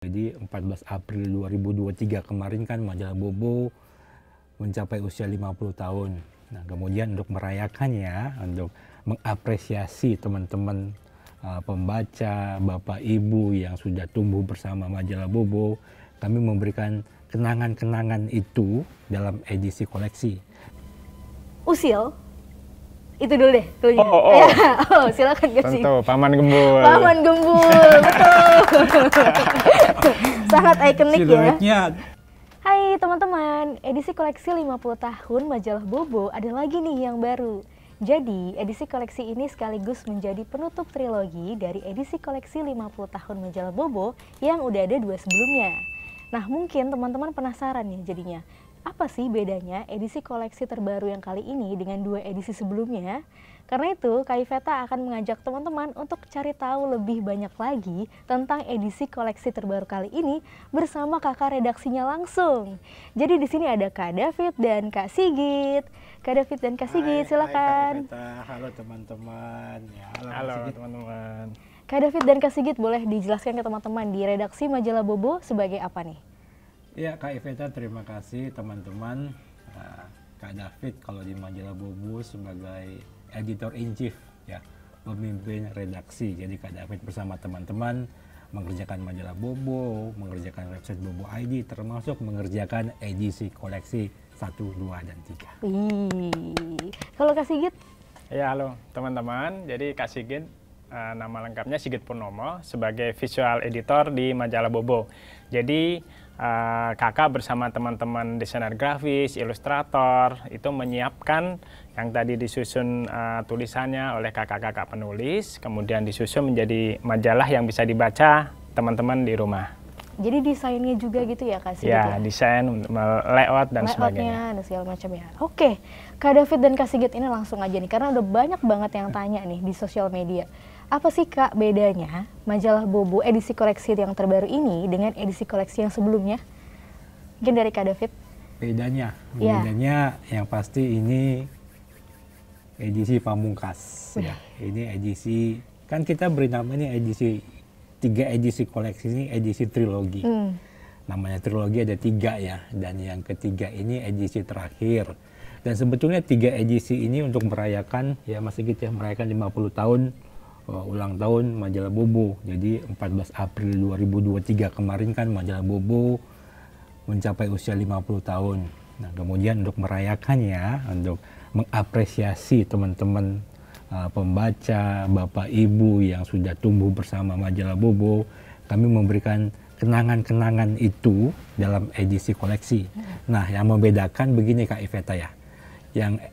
Jadi 14 April 2023 kemarin kan majalah Bobo mencapai usia 50 tahun. Nah, kemudian untuk merayakannya, untuk mengapresiasi teman-teman pembaca, Bapak Ibu yang sudah tumbuh bersama majalah Bobo, kami memberikan kenangan-kenangan itu dalam edisi koleksi. Usil, itu dulu deh cluenya. Silakan Kak Sigit. Tentu, Paman Gembul. Paman Gembul, betul. Sangat ikonik ya. Hai teman-teman, edisi koleksi 50 tahun majalah Bobo ada lagi nih yang baru. Jadi, edisi koleksi ini sekaligus menjadi penutup trilogi dari edisi koleksi 50 tahun majalah Bobo yang udah ada 2 sebelumnya. Nah, mungkin teman-teman penasaran nih jadinya, apa sih bedanya edisi koleksi terbaru yang kali ini dengan 2 edisi sebelumnya? Karena itu, Kak Iveta akan mengajak teman-teman untuk cari tahu lebih banyak lagi tentang edisi koleksi terbaru kali ini bersama kakak redaksinya langsung. Jadi di sini ada Kak David dan Kak Sigit. Kak David dan Kak Sigit, silakan. Hai Kak Iveta, halo teman-teman. Ya, Halo teman-teman. Kak David dan Kak Sigit, boleh dijelaskan ke teman-teman di redaksi majalah Bobo sebagai apa nih? Ya Kak Iveta, terima kasih teman-teman. Kak David kalau di majalah Bobo sebagai editor in chief, ya, pemimpin redaksi. Jadi Kak David bersama teman-teman mengerjakan majalah Bobo, mengerjakan website Bobo ID, termasuk mengerjakan edisi koleksi 1, 2, dan 3. Kalau Kak Sigit? Ya, halo teman-teman. Jadi Kak Sigit, nama lengkapnya Sigit Purnomo, sebagai visual editor di majalah Bobo. Jadi kakak bersama teman-teman desainer grafis, ilustrator itu menyiapkan yang tadi disusun tulisannya oleh kakak-kakak penulis, kemudian disusun menjadi majalah yang bisa dibaca teman-teman di rumah. Jadi desainnya juga gitu ya Kak Sigit? Ya, desain, layout dan sebagainya. Dan segala macam ya. Oke, Kak David dan Kak Sigit ini langsung aja nih, karena udah banyak banget yang tanya nih di sosial media. Apa sih Kak bedanya majalah Bobo edisi koleksi yang terbaru ini dengan edisi koleksi yang sebelumnya? Mungkin dari Kak David. Bedanya yang pasti ini edisi pamungkas. Ya. Ini edisi, kan kita beri nama ini edisi, 3 edisi koleksi ini edisi trilogi. Namanya trilogi ada 3 ya, dan yang ketiga ini edisi terakhir. Dan sebetulnya 3 edisi ini untuk merayakan, ya Mas Sigit ya, merayakan 50 tahun ulang tahun majalah Bobo. Jadi 14 April 2023 kemarin kan majalah Bobo mencapai usia 50 tahun. Nah, kemudian untuk merayakannya, untuk mengapresiasi teman-teman pembaca, Bapak Ibu yang sudah tumbuh bersama majalah Bobo, kami memberikan kenangan-kenangan itu dalam edisi koleksi. Nah, yang membedakan begini Kak Iveta ya. Yang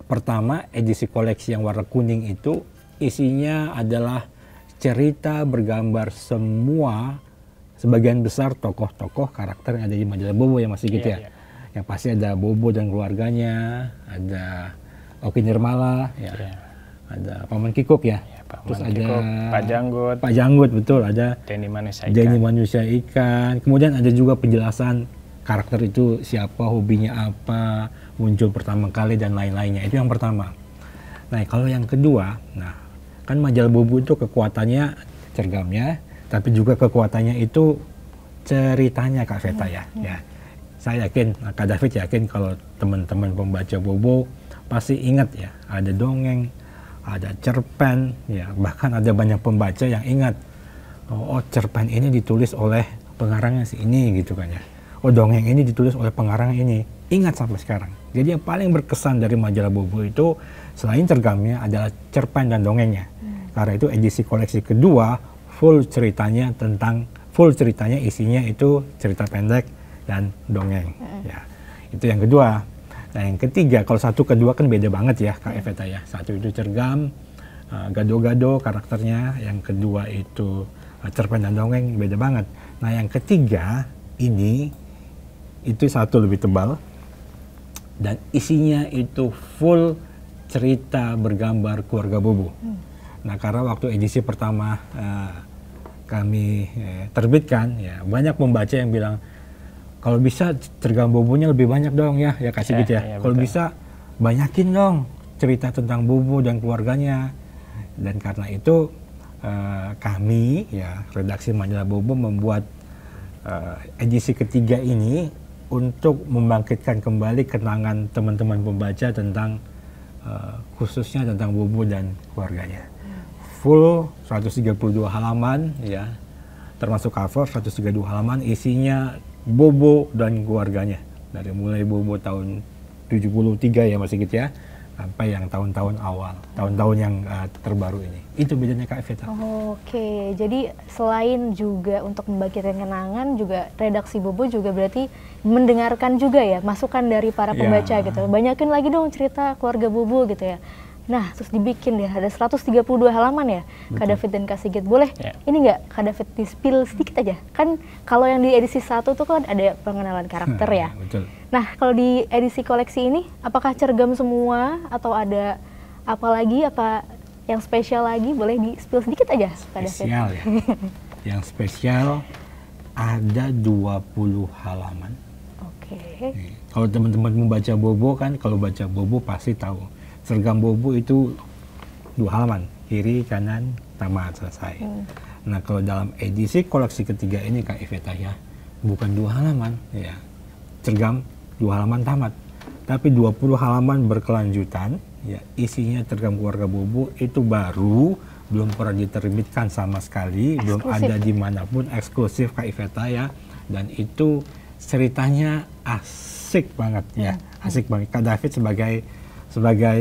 pertama, edisi koleksi yang warna kuning itu isinya adalah cerita bergambar semua, sebagian besar tokoh-tokoh karakter yang ada di majalah Bobo ya Mas Sigit ya. Yang pasti ada Bobo dan keluarganya, ada Oki Nirmala, ya. Ada Paman Kikuk ya. Terus ada Pak Janggut, betul, ada Denny Manusia Ikan. Kemudian ada juga penjelasan karakter itu siapa, hobinya apa, muncul pertama kali dan lain-lainnya. Itu yang pertama. Nah, kalau yang kedua, nah kan majalah Bobo itu kekuatannya cergamnya, tapi juga kekuatannya itu ceritanya Kak Veta ya. Ya. Saya yakin, Kak David yakin kalau teman-teman pembaca Bobo pasti ingat ya, ada dongeng, ada cerpen, ya bahkan ada banyak pembaca yang ingat, oh cerpen ini ditulis oleh pengarangnya si ini gitu kan ya. Oh dongeng ini ditulis oleh pengarang ini. Ingat sampai sekarang. Jadi yang paling berkesan dari majalah Bobo itu selain cergamnya adalah cerpen dan dongengnya. Karena itu edisi koleksi kedua full ceritanya isinya itu cerita pendek dan dongeng. Ya, itu yang kedua. Nah yang ketiga, kalau 1 ke 2 kan beda banget ya Kak Iveta ya. 1 itu cergam, gado-gado karakternya. Yang kedua itu cerpen dan dongeng, beda banget. Nah yang ketiga ini itu 1 lebih tebal dan isinya itu full cerita bergambar keluarga Bobo. Nah karena waktu edisi pertama kami terbitkan, ya banyak pembaca yang bilang kalau bisa cergam Bobonya lebih banyak dong ya Kak Sigit ya. Kalau bisa banyakin dong cerita tentang Bobo dan keluarganya. Dan karena itu kami ya redaksi majalah Bobo membuat edisi ketiga ini untuk membangkitkan kembali kenangan teman-teman pembaca tentang khususnya tentang Bobo dan keluarganya. Full 132 halaman ya, termasuk cover 132 halaman, isinya Bobo dan keluarganya. Dari mulai Bobo tahun 73 ya Mas Sigit ya, sampai yang tahun-tahun awal, tahun-tahun yang terbaru ini. Itu bedanya Kak Veta. Oke, jadi selain juga untuk membangkitkan kenangan, juga redaksi Bobo juga berarti mendengarkan juga ya, masukan dari para pembaca gitu. Banyakin lagi dong cerita keluarga Bobo gitu ya. Nah, terus dibikin deh, ada 132 halaman ya, Kak David dan Kak Sigit. Boleh ini nggak Kak David di-spill sedikit aja? Kan kalau yang di edisi 1 tuh kan ada pengenalan karakter ya. Betul. Nah, kalau di edisi koleksi ini, apakah cergam semua atau ada apa lagi, apa yang spesial lagi? Boleh di-spill sedikit aja, Kak David. Spesial ya. Yang spesial ada 20 halaman. Oke. Kalau teman-teman membaca Bobo kan, kalau baca Bobo pasti tahu. Sergam Bobo itu 2 halaman, kiri, kanan, tamat, selesai. Nah, kalau dalam edisi koleksi ketiga ini Kak Iveta ya, bukan 2 halaman ya. Cergam 2 halaman tamat, tapi 20 halaman berkelanjutan ya, isinya cergam keluarga Bobo itu baru, belum pernah diterbitkan sama sekali, belum ada dimanapun, eksklusif Kak Iveta ya, dan itu ceritanya asik banget ya, asik banget. Kak David sebagai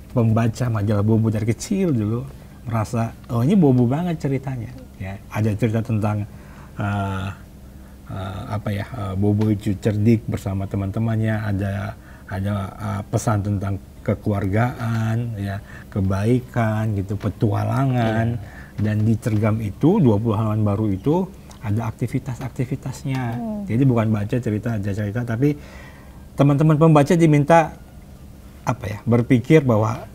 pembaca majalah Bobo dari kecil dulu merasa oh ini Bobo banget ceritanya ya. Ada cerita tentang Bobo itu cerdik bersama teman-temannya, ada pesan tentang kekeluargaan ya, kebaikan gitu, petualangan, dan di cergam itu 20 halaman baru itu ada aktivitas-aktivitasnya. Jadi bukan baca cerita aja cerita, tapi teman-teman pembaca diminta berpikir bahwa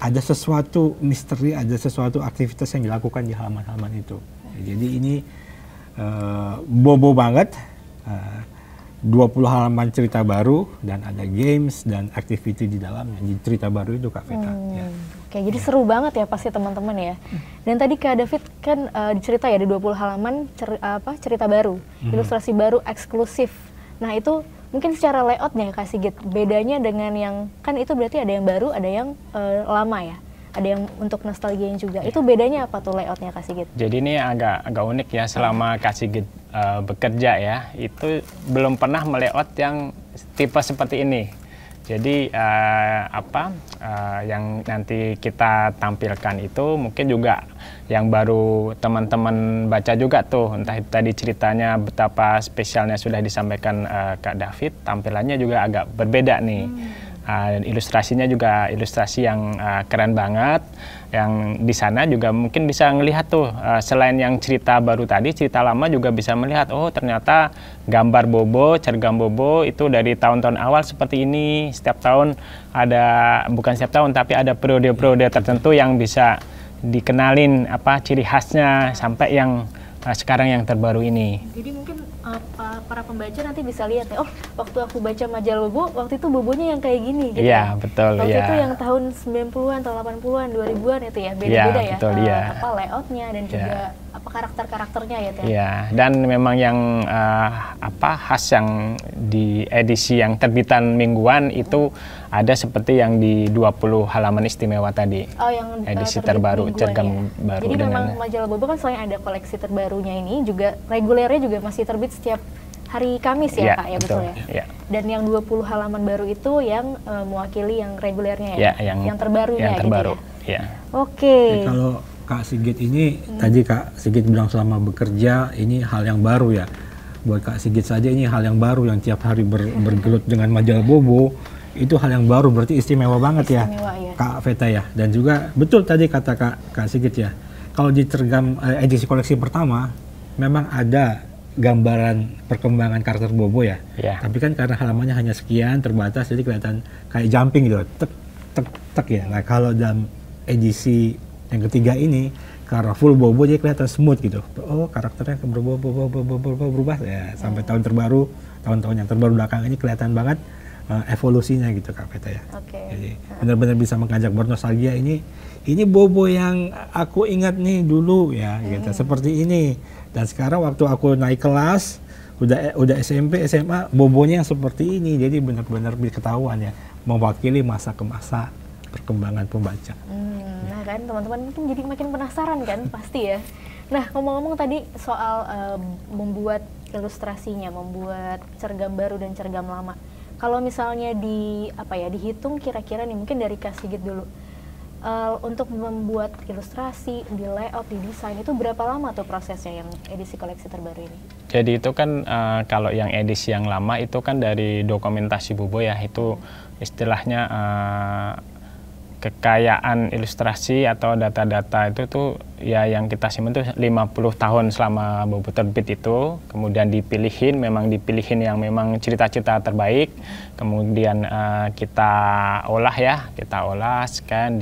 ada sesuatu misteri, ada sesuatu aktivitas yang dilakukan di halaman-halaman itu. Jadi ini Bobo banget, 20 halaman cerita baru, dan ada games dan activity di dalamnya, di cerita baru itu Kak Veta. Ya. Oke, jadi seru banget ya pasti teman-teman ya. Dan tadi Kak David kan dicerita ya, ada 20 halaman cerita baru, ilustrasi baru eksklusif. Nah itu mungkin secara layoutnya Kak Sigit, bedanya dengan yang, kan itu berarti ada yang baru, ada yang lama ya, ada yang untuk nostalgia juga. Itu bedanya apa tuh layoutnya Kak Sigit? Jadi ini agak unik ya, selama Kak Sigit bekerja ya, itu belum pernah melayout yang tipe seperti ini. Jadi yang nanti kita tampilkan itu mungkin juga yang baru teman-teman baca juga tuh, entah itu tadi ceritanya betapa spesialnya sudah disampaikan Kak David, tampilannya juga agak berbeda nih. Dan ilustrasinya juga ilustrasi yang keren banget, yang di sana juga mungkin bisa ngelihat tuh, selain yang cerita baru tadi, cerita lama juga bisa melihat, oh ternyata gambar Bobo, cergam Bobo itu dari tahun-tahun awal seperti ini. Setiap tahun ada, bukan setiap tahun, tapi ada periode-periode tertentu yang bisa dikenalin ciri khasnya sampai yang sekarang yang terbaru ini. Jadi mungkin para pembaca nanti bisa lihat ya, oh waktu aku baca majalah Bobo, waktu itu Bobonya yang kayak gini gitu. Iya, betul. Waktu itu yang tahun 90-an atau 80-an, 2000-an itu ya, beda-beda ya. Betul, layoutnya dan juga karakter-karakternya ya. Iya, dan memang yang khas yang di edisi yang terbitan mingguan itu ada seperti yang di 20 halaman istimewa tadi. Oh, yang edisi terbaru, cergam baru. Jadi memang majalah Bobo kan selain ada koleksi terbarunya ini, juga regulernya juga masih terbit setiap hari Kamis ya, Kak, ya betul ya? Ya. Dan yang 20 halaman baru itu yang mewakili yang regulernya ya? Yang terbarunya yang terbaru, gitu ya? ya. Oke. Kalau Kak Sigit ini, tadi Kak Sigit bilang selama bekerja, ini hal yang baru ya. Buat Kak Sigit saja ini hal yang baru, yang tiap hari bergelut dengan majalah Bobo, itu hal yang baru, berarti istimewa banget ya, Kak Veta ya. Dan juga betul tadi kata Kak Sigit ya, kalau di cergam edisi koleksi pertama, memang ada gambaran perkembangan karakter Bobo ya. Tapi kan karena halamannya hanya sekian, terbatas, jadi kelihatan kayak jumping gitu, tek ya. Nah kalau dalam edisi yang ketiga ini, karena full Bobo jadi kelihatan smooth gitu. Oh karakternya berubah ya, sampai tahun terbaru, tahun-tahun yang terbaru belakang ini kelihatan banget evolusinya gitu Kak Veta ya. Jadi benar-benar bisa mengajak bernostalgia, ini Bobo yang aku ingat nih dulu ya gitu, seperti ini. Dan sekarang waktu aku naik kelas, udah SMP, SMA, bobonya yang seperti ini. Jadi benar-benar ketahuan ya, mewakili masa ke masa perkembangan pembaca. Nah kan teman-teman mungkin jadi makin penasaran kan pasti ya. Nah ngomong-ngomong tadi soal membuat ilustrasinya, membuat cergam baru dan cergam lama. Kalau misalnya dihitung kira-kira nih mungkin dari Kak Sigit dulu. Untuk membuat ilustrasi, di layout, di desain itu berapa lama tuh prosesnya yang edisi koleksi terbaru ini? Jadi itu kan kalau yang edisi yang lama itu kan dari dokumentasi Bobo ya, itu istilahnya kekayaan ilustrasi atau data-data itu tuh ya yang kita simpan tuh 50 tahun selama Bobo terbit itu, kemudian memang dipilihin yang memang cerita-cerita terbaik, kemudian kita olah, scan,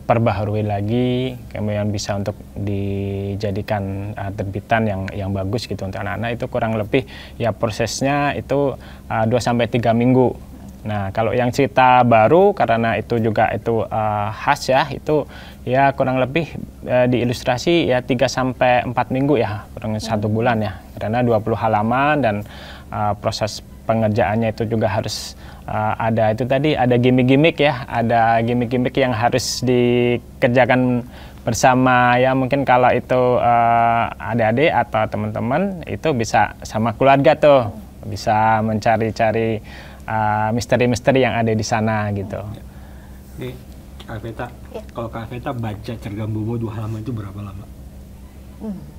perbaharui lagi, kemudian bisa untuk dijadikan terbitan yang bagus gitu untuk anak-anak. Itu kurang lebih ya prosesnya itu 2-3 minggu. Nah kalau yang cerita baru karena itu juga itu khas ya, itu ya kurang lebih diilustrasi ya 3-4 minggu ya, kurang 1 bulan ya, karena 20 halaman dan proses pengerjaannya itu juga harus ada gimmick-gimmick ya, ada gimmick-gimmick yang harus dikerjakan bersama ya, mungkin kalau itu adik-adik atau teman-teman itu bisa sama keluarga tuh, bisa mencari-cari misteri-misteri yang ada di sana gitu. Nih, Kak Veta, kalau Kak Veta baca cergam Bobo 2 halaman itu berapa lama?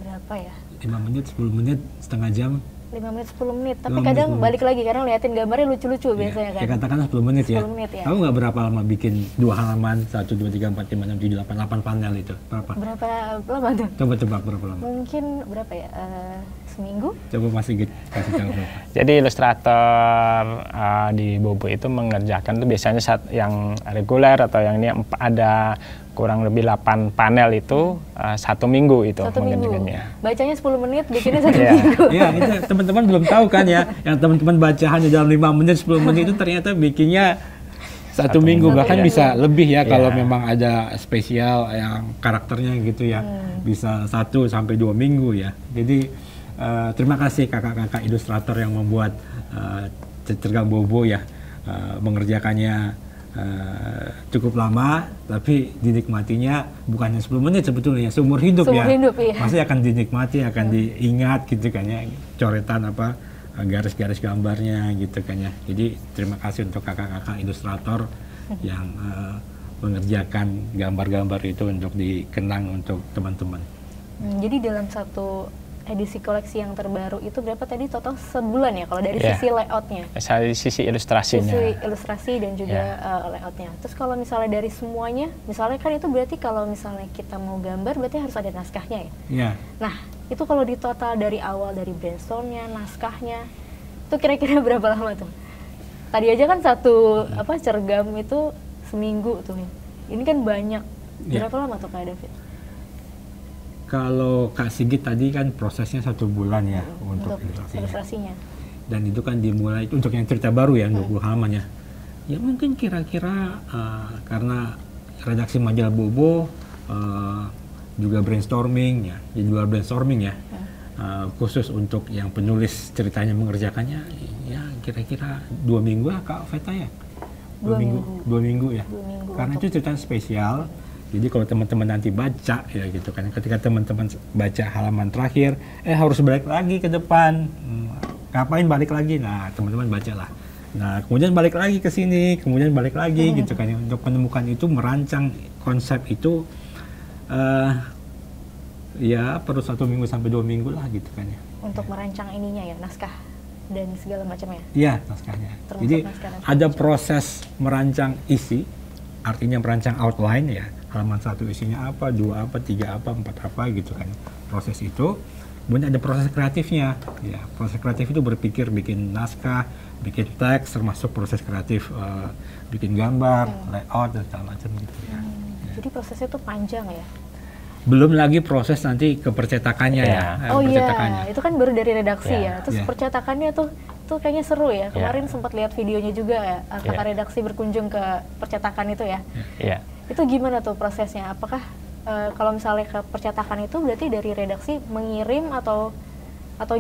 Berapa ya? 5 menit, 10 menit, setengah jam? 5 menit, 10 menit, tapi kadang balik lagi karena liatin gambarnya lucu-lucu biasanya kan. Ya katakanlah 10 menit ya. 10 menit ya. Kamu nggak berapa lama bikin 2 halaman, 1, 2, 3, 4, 5, 6, 7, 8 panel itu? Berapa Lama tuh? Coba tebak berapa lama? Mungkin berapa ya? Seminggu? Coba masih kasih tahu berapa. Jadi ilustrator di Bobo itu mengerjakan tuh biasanya yang reguler atau yang ini ada kurang lebih 8 panel itu 1 minggu itu mengerjakannya. Bacanya 10 menit, bikinnya 1 minggu. Iya, itu teman-teman belum tahu kan ya. Yang teman-teman baca hanya dalam 5 menit, 10 menit itu ternyata bikinnya 1 minggu. Bahkan bisa lebih ya kalau memang ada spesial yang karakternya gitu ya. Bisa 1-2 minggu ya. Jadi terima kasih kakak-kakak ilustrator yang membuat cergam Bobo ya. Mengerjakannya cukup lama, tapi dinikmatinya bukannya 10 menit sebetulnya, seumur hidup ya. Iya. Masih akan dinikmati, akan diingat gitu kan ya, coretan garis-garis gambarnya gitu kan ya. Jadi terima kasih untuk kakak-kakak ilustrator yang mengerjakan gambar-gambar itu untuk dikenang untuk teman-teman. Jadi dalam satu edisi koleksi yang terbaru itu berapa tadi total sebulan ya kalau dari sisi layoutnya? Dari sisi ilustrasinya. Sisi ilustrasi dan juga layoutnya. Terus kalau misalnya dari semuanya, misalnya kan itu berarti kalau misalnya kita mau gambar berarti harus ada naskahnya ya? Iya. Nah itu kalau di total dari awal dari brainstormnya, naskahnya, itu kira-kira berapa lama tuh? Tadi aja kan satu cergam itu seminggu tuh. Ini kan banyak. Berapa lama tuh Kak David? Kalau Kak Sigit tadi kan prosesnya 1 bulan ya untuk ilustrasinya. Dan itu kan dimulai untuk yang cerita baru ya, 20 halaman ya. Ya mungkin kira-kira karena redaksi majalah Bobo juga brainstorming ya, jadwal brainstorming ya. Khusus untuk yang penulis ceritanya mengerjakannya ya kira-kira 2 minggu lah Kak Veta ya. 2 minggu ya. 2 minggu karena itu ceritanya spesial. Jadi kalau teman-teman nanti baca ya gitu kan, ketika teman-teman baca halaman terakhir, harus balik lagi ke depan, ngapain balik lagi? Nah teman-teman bacalah. Nah kemudian balik lagi ke sini, kemudian balik lagi gitu kan, untuk menemukan itu, merancang konsep itu, ya perlu 1 minggu sampai 2 minggu lah gitu kan ya. Untuk merancang ininya ya, naskah dan segala macamnya. Iya naskahnya. Jadi ada proses merancang isi, artinya merancang outline ya. Halaman 1 isinya apa, 2 apa, 3 apa, 4 apa gitu kan. Proses itu, kemudian ada proses kreatifnya. Ya, proses kreatif itu berpikir, bikin naskah, bikin teks, termasuk proses kreatif bikin gambar, layout dan segala macam gitu ya. Jadi prosesnya tuh panjang ya? Belum lagi proses nanti ke percetakannya ya. Oh iya, itu kan baru dari redaksi ya. Terus percetakannya tuh kayaknya seru ya. Kemarin sempat lihat videonya juga ya, kakak redaksi berkunjung ke percetakan itu ya. Iya. Itu gimana tuh prosesnya? Apakah Kalau misalnya ke percetakan itu berarti dari redaksi mengirim atau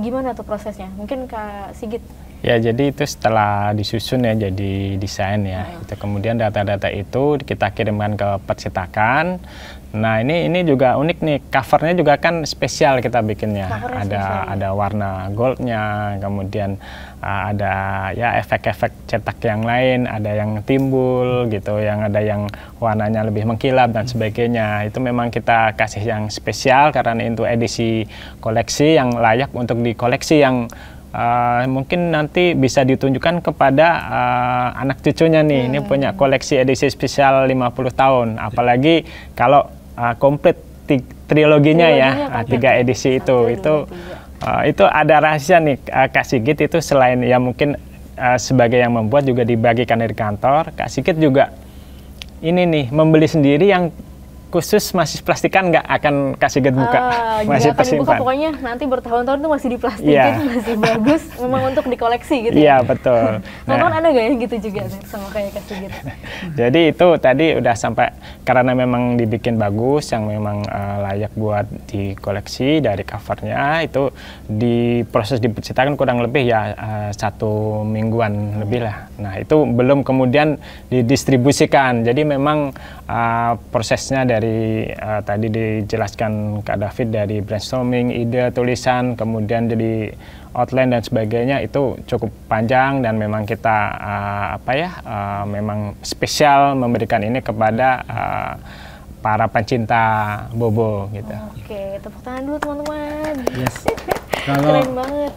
gimana tuh prosesnya? Mungkin Kak Sigit. Ya, jadi itu setelah disusun ya jadi desain ya. Itu kemudian data-data itu kita kirimkan ke percetakan. Nah, ini juga unik nih. Covernya juga kan spesial kita bikinnya. Ada warna goldnya, kemudian ada ya efek-efek cetak yang lain, ada yang timbul gitu, yang ada yang warnanya lebih mengkilap dan sebagainya. Itu memang kita kasih yang spesial karena itu edisi koleksi yang layak untuk dikoleksi, yang mungkin nanti bisa ditunjukkan kepada anak cucunya nih. Ini punya koleksi edisi spesial 50 tahun. Apalagi kalau komplit triloginya ya, 3 edisi itu ada rahasia nih Kak Sigit. Itu selain ya mungkin sebagai yang membuat juga dibagikan dari kantor, Kak Sigit juga ini nih membeli sendiri yang khusus masih plastikan, nggak akan Kak Sigit buka, masih tersimpan. Pokoknya nanti bertahun-tahun tuh masih diplastikin, masih bagus, memang untuk dikoleksi gitu. Iya, betul. Nonton ada nggak ya gitu juga sama kayak Kak Sigit? Jadi itu tadi udah sampai, karena memang dibikin bagus, yang memang layak buat dikoleksi dari covernya, itu di proses dipercetakan kurang lebih ya 1 mingguan lebih lah. Nah, itu belum kemudian didistribusikan. Jadi memang prosesnya dari tadi dijelaskan Kak David, dari brainstorming, ide, tulisan, kemudian jadi outline dan sebagainya, itu cukup panjang dan memang kita memang spesial memberikan ini kepada para pencinta bobo gitu. Oke, tepuk tangan dulu teman-teman. Yes. Kalau keren banget.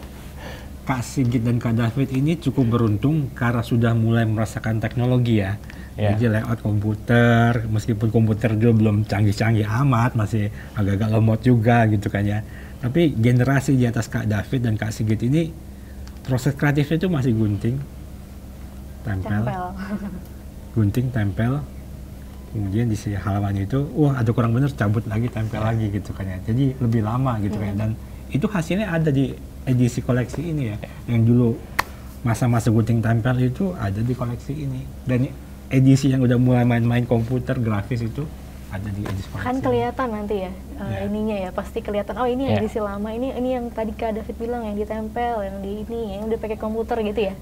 Kak Sigit dan Kak David ini cukup beruntung karena sudah mulai merasakan teknologi ya. Jadi layout komputer, meskipun komputer dulu belum canggih-canggih amat, masih agak-agak lemot juga gitu kan ya. Tapi generasi di atas Kak David dan Kak Sigit ini, proses kreatifnya itu masih gunting, tempel. Gunting, tempel, kemudian di halaman itu, ada kurang bener, cabut lagi, tempel lagi gitu kan ya. Jadi lebih lama gitu kan ya. Dan itu hasilnya ada di edisi koleksi ini ya. Yang dulu masa-masa gunting tempel itu ada di koleksi ini. Dan edisi yang udah mulai main-main komputer grafis itu ada di edisi koleksi. Kan kelihatan nanti ya, ininya ya, pasti kelihatan. Oh, ini edisi lama, ini yang tadi Kak David bilang yang ditempel, yang di ini, yang udah pakai komputer gitu ya.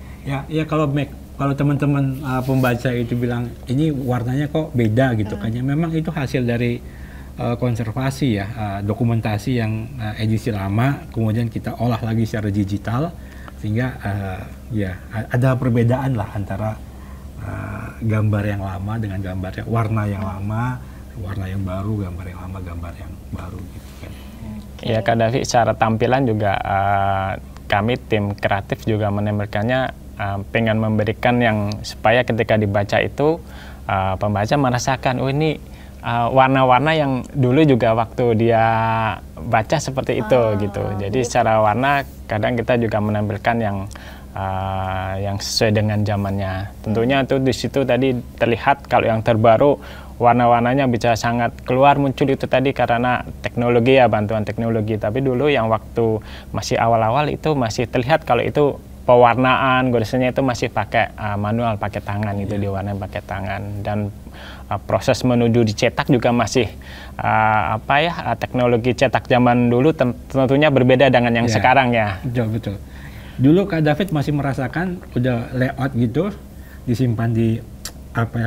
Ya kalau teman-teman pembaca itu bilang ini warnanya kok beda gitu kan ya. Memang itu hasil dari konservasi ya, dokumentasi yang edisi lama kemudian kita olah lagi secara digital, sehingga ada perbedaan lah antara gambar yang lama dengan gambar yang warna yang lama, warna yang baru, gambar yang lama, gambar yang baru gitu kan. Ya Kak David, secara tampilan juga kami tim kreatif juga menampilkannya, pengen memberikan yang supaya ketika dibaca itu pembaca merasakan, oh ini warna-warna yang dulu juga waktu dia baca seperti itu gitu. Jadi secara warna kadang kita juga menampilkan yang sesuai dengan zamannya. Tentunya itu di situ tadi terlihat kalau yang terbaru warna-warnanya bisa sangat keluar muncul itu tadi karena teknologi ya, bantuan teknologi. Tapi dulu yang waktu masih awal-awal itu masih terlihat kalau itu pewarnaan, goresannya itu masih pakai manual, pakai tangan, itu diwarnai pakai tangan. Dan proses menuju dicetak juga masih teknologi cetak zaman dulu tentunya berbeda dengan yang sekarang ya. Betul. Dulu Kak David masih merasakan udah layout gitu disimpan di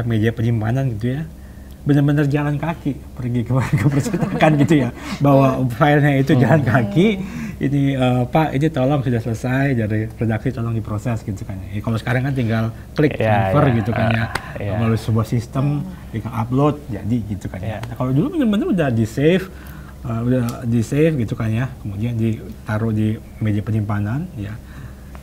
meja penyimpanan gitu ya. Benar-benar jalan kaki pergi ke percetakan gitu ya. Bawa filenya itu jalan kaki. Ini Pak, ini tolong sudah selesai dari redaksi, tolong diproses gitu kan. Kalau sekarang kan tinggal klik transfer gitu kan ya. Melalui sebuah sistem, tinggal upload jadi gitu kan ya. Nah, kalau dulu benar-benar udah di save gitu kan ya. Kemudian ditaruh di meja penyimpanan ya.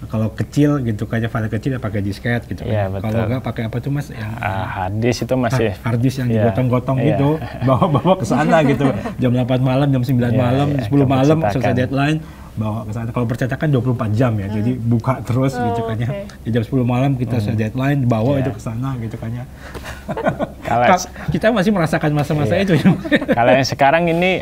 Kalau kecil gitu kayak file kecil ya pakai disket gitu kan. Kalau enggak pakai apa tuh Mas, yang hard disk itu masih hard disk yang digotong-gotong gitu, bawa ke sana gitu. Jam 8 malam, jam 9 malam, 10 malam selesai deadline, bawa ke sana. Kalau percetakan 24 jam ya. Jadi buka terus gitu kan ya. Di jam 10 malam kita selesai deadline, bawa itu ke sana gitu kan ya. Kita masih merasakan masa-masa itu ya. Kalau yang sekarang ini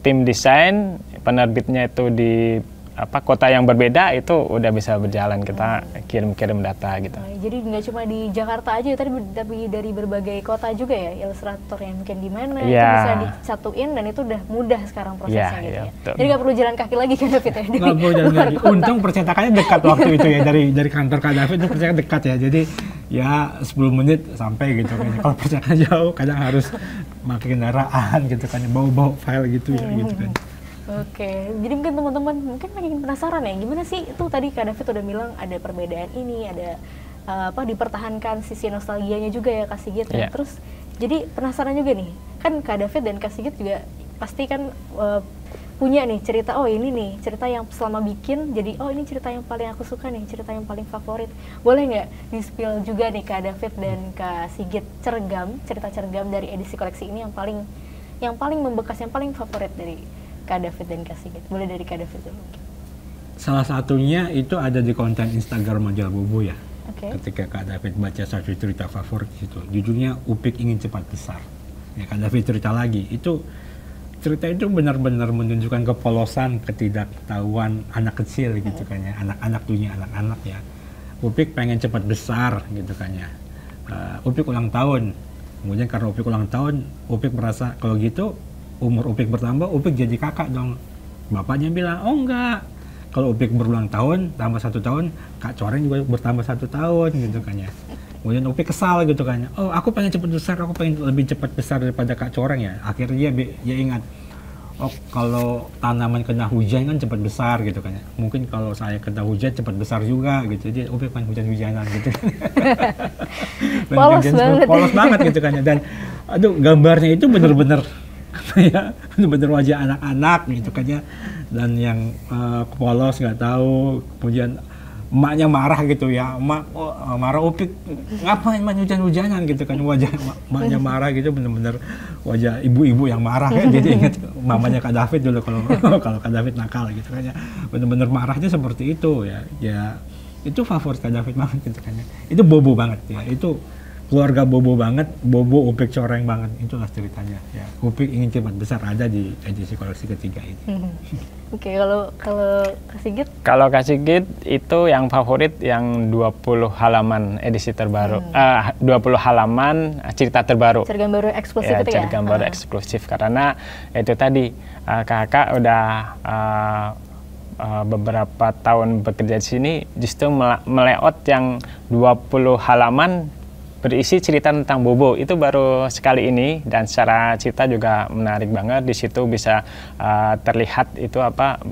tim desain penerbitnya itu di kota yang berbeda itu udah bisa berjalan, kita kirim-kirim data gitu. Jadi nggak cuma di Jakarta aja tapi dari berbagai kota juga ya, ilustrator yang mungkin di mana itu bisa disatuin dan itu udah mudah sekarang prosesnya gitu ya. Jadi nggak perlu jalan kaki lagi kan David ya? Nggak perlu jalan kaki. Untung percetakannya dekat waktu itu ya, dari kantor Kak David itu percetakan dekat ya. Jadi ya 10 menit sampai gitu kan. Kalau percetakan jauh kadang harus pakai kendaraan gitu kan, bawa file gitu ya gitu kan. Oke, jadi mungkin teman-teman mungkin makin penasaran ya, gimana sih itu tadi Kak David udah bilang ada perbedaan ini, ada dipertahankan sisi nostalgianya juga ya Kak Sigit ya. Terus jadi penasaran juga nih, kan Kak David dan Kak Sigit juga pasti kan punya nih cerita, oh ini nih cerita yang selama bikin, jadi oh ini cerita yang paling aku suka nih, cerita yang paling favorit. Boleh nggak di-spill juga nih Kak David dan Kak Sigit cerita cergam dari edisi koleksi ini yang paling membekas, yang paling favorit dari Kak David dan Kak Sigit? Boleh dari Kak David dulu. Salah satunya itu ada di konten Instagram Majalah Bobo ya. Ketika Kak David baca satu cerita favorit itu, judulnya Upik Ingin Cepat Besar. Ya, Kak David cerita lagi, itu cerita itu benar-benar menunjukkan kepolosan, ketidaktahuan anak kecil gitu kan ya, anak-anak dunia, anak-anak ya. Upik pengen cepat besar gitu kan ya. Upik ulang tahun, kemudian karena Upik ulang tahun, Upik merasa kalau gitu umur Upik bertambah, Upik jadi kakak dong. Bapaknya bilang, oh enggak, kalau Upik berulang tahun, tambah 1 tahun, Kak Coreng juga bertambah 1 tahun gitu kan ya. Kemudian Upik kesal gitu kan ya, oh aku pengen cepat besar, aku pengen lebih cepat besar daripada Kak Coreng ya. Akhirnya dia ingat, oh kalau tanaman kena hujan kan cepat besar gitu kan ya. Mungkin kalau saya kena hujan cepat besar juga gitu. Jadi Upik pengen hujan-hujanan gitu. Polos banget gitu kan ya. Dan aduh, gambarnya itu bener-bener ya, bener-bener wajah anak-anak gitu kan ya. Dan yang polos nggak tahu, kemudian emaknya marah gitu ya, emak marah, Upik ngapain main hujan-hujanan gitu kan, wajah emaknya marah gitu, bener-bener wajah ibu-ibu yang marah kan. Jadi ingat mamanya Kak David dulu kalau Kak David nakal gitu kan ya, bener-bener marahnya seperti itu ya itu favorit Kak David banget gitu kan ya, itu Bobo banget ya, itu keluarga Bobo banget, Bobo Upik Coreng banget, itulah ceritanya ya. Upik Ingin Cepat Besar ada di edisi koleksi ketiga ini. Oke, kalau Kak Sigit? Kalau Kak Sigit itu yang favorit yang 20 halaman edisi terbaru, 20 halaman cerita terbaru. Cergam baru eksklusif itu ya? Cergam baru eksklusif, karena itu tadi kakak udah beberapa tahun bekerja di sini, justru melayout yang 20 halaman berisi cerita tentang Bobo, itu baru sekali ini, dan secara cerita juga menarik banget. Di situ bisa terlihat itu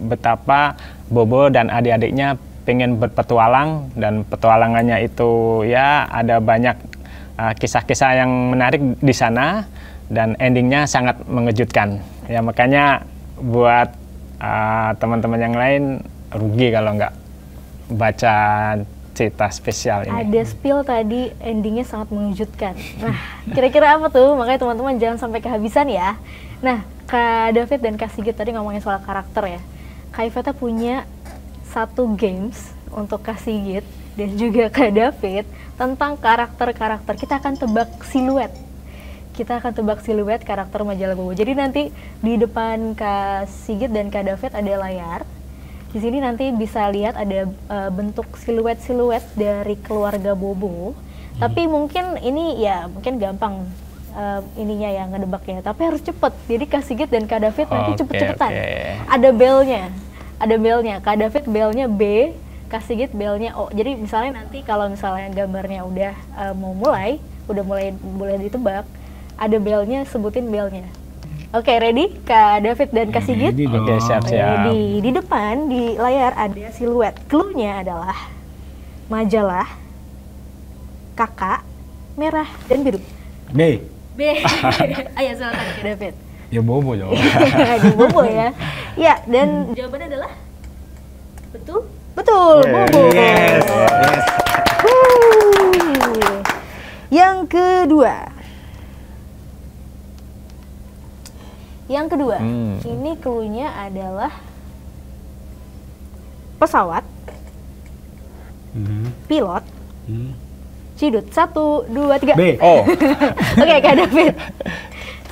betapa Bobo dan adik-adiknya pengen berpetualang, dan petualangannya itu ya ada banyak kisah-kisah yang menarik di sana, dan endingnya sangat mengejutkan ya. Makanya buat teman-teman yang lain rugi kalau nggak baca cerita spesial ini. Ada spill tadi, endingnya sangat mengejutkan. Nah, kira-kira apa tuh? Makanya teman-teman jangan sampai kehabisan ya. Nah, Kak David dan Kak Sigit tadi ngomongin soal karakter ya. Kak Iveta punya satu games untuk Kak Sigit dan juga Kak David tentang karakter-karakter. Kita akan tebak siluet. Kita akan tebak siluet karakter Majalah Bobo. Jadi nanti di depan Kak Sigit dan Kak David ada layar. Di sini nanti bisa lihat ada bentuk siluet-siluet dari keluarga Bobo. Tapi mungkin ini ya mungkin gampang ininya ya ngedebaknya. Tapi harus cepet. Jadi Kak Sigit dan Kak David nanti cepet-cepetan. Ada belnya. Kak David belnya B, Kak Sigit belnya O. Jadi misalnya nanti kalau misalnya gambarnya udah mau mulai, boleh ditebak, ada belnya, sebutin belnya. Oke, ready? Kak David dan Kak Sigit? Oke, siap-siap. Ready. Di depan, di layar ada siluet. Clue-nya adalah majalah, kakak, merah, dan biru. B. Ayo silakan Kak David. Ya Bobo dong. Di Bobo ya. Ya, dan jawabannya adalah? Betul? Betul, Bobo. Yes. Yang kedua. Ini clue-nya adalah pesawat, pilot, cidut. 1, 2, 3. B. Oh. Oke, Kak David.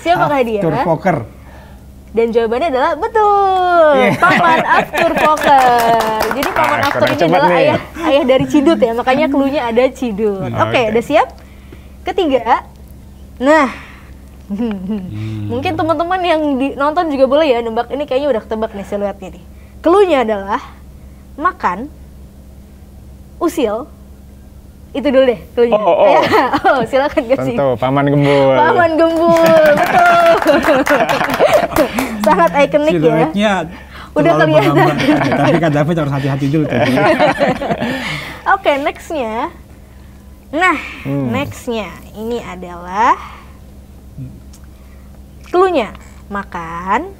Siapakah dia? After poker. Dan jawabannya adalah betul, Paman Aftur Poker. Jadi Paman Aftur ini adalah ayah dari Cidut ya, makanya cluenya ada Cidut. Oke, udah siap? Ketiga, nah, mungkin teman-teman yang nonton juga boleh ya nebak, ini kayaknya udah ketebak nih siluetnya nih. Cluenya adalah makan, usil. Itu dulu deh cluenya. Silakan kasih. Tentu, Paman Gembul. Paman Gembul, betul. Sangat ikonik ya. Siluetnya udah kelihatan. Tapi Kak David harus hati-hati dulu tadi. Oke, nextnya. Nah, nextnya ini adalah cluenya makan,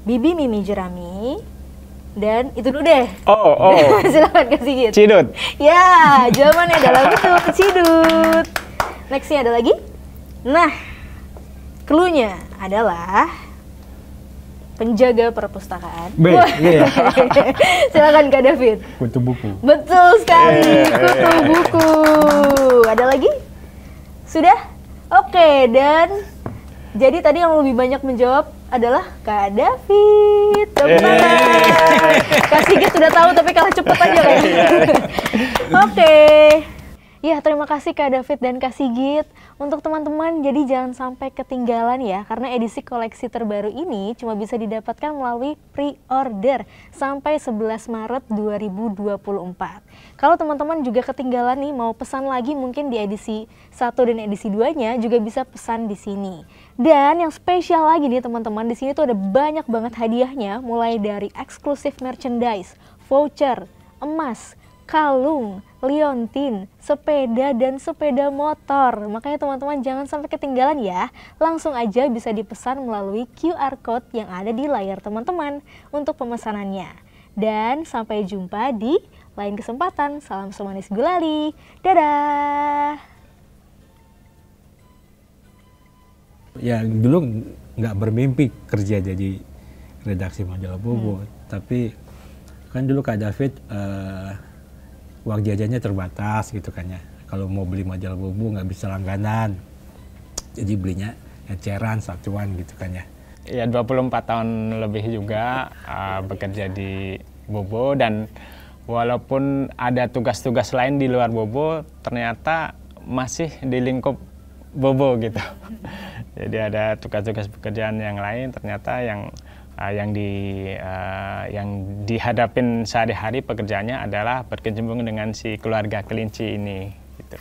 bibi mimi jerami, dan itu dulu deh. Silakan kasih gitu. Cidut. Ya, jawabannya adalah betul, Cidut. Nextnya ada lagi. Nah, cluenya adalah penjaga perpustakaan. Silakan Kak David. Kutu buku. Betul sekali, kutu buku. Ada lagi? Sudah? Oke, dan jadi tadi yang lebih banyak menjawab adalah Kak David. Kak Sigit sudah tahu tapi kalah cepet aja kayaknya. Oke. Ya, terima kasih Kak David dan Kak Sigit. Untuk teman-teman, jadi jangan sampai ketinggalan ya, karena edisi koleksi terbaru ini cuma bisa didapatkan melalui pre-order sampai 11 Maret 2024. Kalau teman-teman juga ketinggalan nih, mau pesan lagi mungkin di edisi 1 dan edisi 2-nya juga bisa pesan di sini. Dan yang spesial lagi nih teman-teman, di sini tuh ada banyak banget hadiahnya, mulai dari eksklusif merchandise, voucher, emas, kalung, liontin, sepeda, dan sepeda motor. Makanya teman-teman jangan sampai ketinggalan ya. Langsung aja bisa dipesan melalui QR Code yang ada di layar teman-teman untuk pemesanannya. Dan sampai jumpa di lain kesempatan. Salam semanis gulali. Dadah! Ya dulu nggak bermimpi kerja jadi redaksi majalah Bobo. Tapi kan dulu Kak David uang jajannya terbatas gitu kan ya. Kalau mau beli majalah Bobo nggak bisa langganan. Jadi belinya eceran, satuan gitu kan ya. Ya 24 tahun lebih juga bekerja di Bobo, dan walaupun ada tugas-tugas lain di luar Bobo, ternyata masih di lingkup Bobo gitu. Jadi ada tugas-tugas pekerjaan yang lain ternyata yang dihadapin sehari-hari pekerjaannya adalah berkecimpung dengan si keluarga kelinci ini gitu.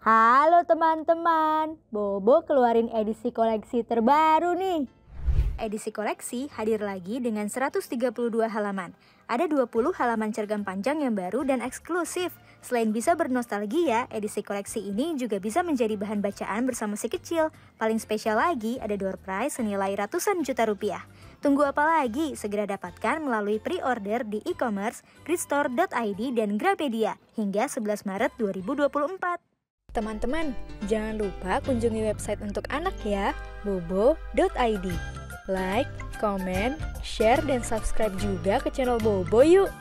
Halo teman-teman, Bobo keluarin edisi koleksi terbaru nih. Edisi koleksi hadir lagi dengan 132 halaman. Ada 20 halaman cergam panjang yang baru dan eksklusif. Selain bisa bernostalgia, edisi koleksi ini juga bisa menjadi bahan bacaan bersama si kecil. Paling spesial lagi, ada door prize senilai ratusan juta rupiah. Tunggu apa lagi? Segera dapatkan melalui pre-order di e-commerce, gridstore.id, dan Grapedia hingga 11 Maret 2024. Teman-teman, jangan lupa kunjungi website untuk anak ya, bobo.id. Like, comment, share, dan subscribe juga ke channel Bobo yuk!